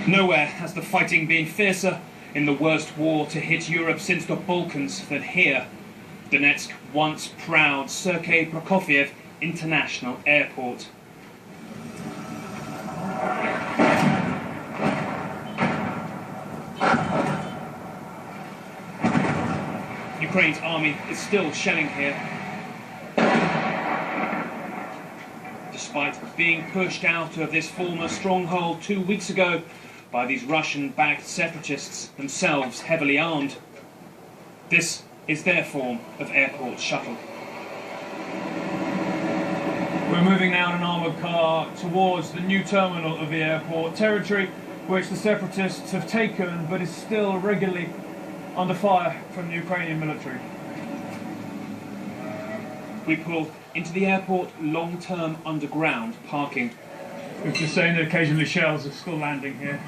Nowhere has the fighting been fiercer in the worst war to hit Europe since the Balkans than here. Donetsk, once proud Sergei Prokofiev International Airport. Ukraine's army is still shelling here, despite being pushed out of this former stronghold 2 weeks ago by these Russian-backed separatists, themselves heavily armed. This is their form of airport shuttle. We're moving now in an armoured car towards the new terminal of the airport, territory which the separatists have taken but is still regularly under fire from the Ukrainian military. We pull into the airport long-term underground parking. We've just seen that occasionally shells are still landing here.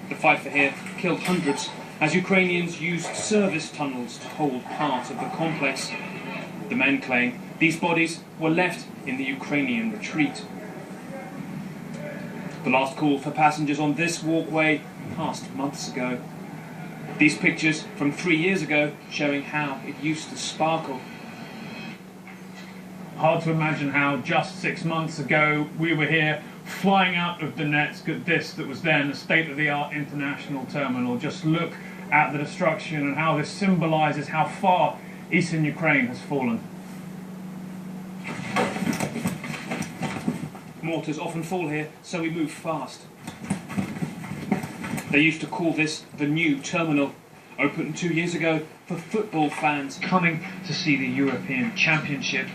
The fight for here killed hundreds as Ukrainians used service tunnels to hold part of the complex. The men claim these bodies were left in the Ukrainian retreat. The last call for passengers on this walkway passed months ago. These pictures from 3 years ago showing how it used to sparkle. Hard to imagine how just 6 months ago we were here flying out of Donetsk at this that was then a state-of-the-art international terminal. Just look at the destruction and how this symbolises how far eastern Ukraine has fallen. Mortars often fall here, so we move fast. They used to call this the new terminal, opened 2 years ago for football fans coming to see the European Championship.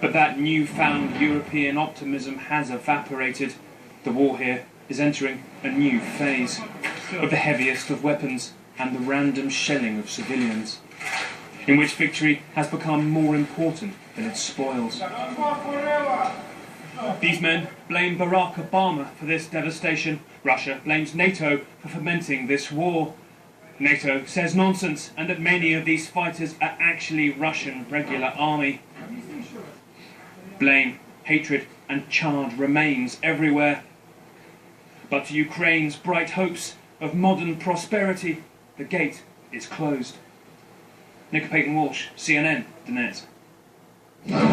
But that newfound European optimism has evaporated. The war here is entering a new phase of the heaviest of weapons and the random shelling of civilians, in which victory has become more important than its spoils. These men blame Barack Obama for this devastation. Russia blames NATO for fomenting this war. NATO says nonsense and that many of these fighters are actually Russian regular army. Blame, hatred and charred remains everywhere. But to Ukraine's bright hopes of modern prosperity, the gate is closed. Nick Payton Walsh, CNN, Donetsk.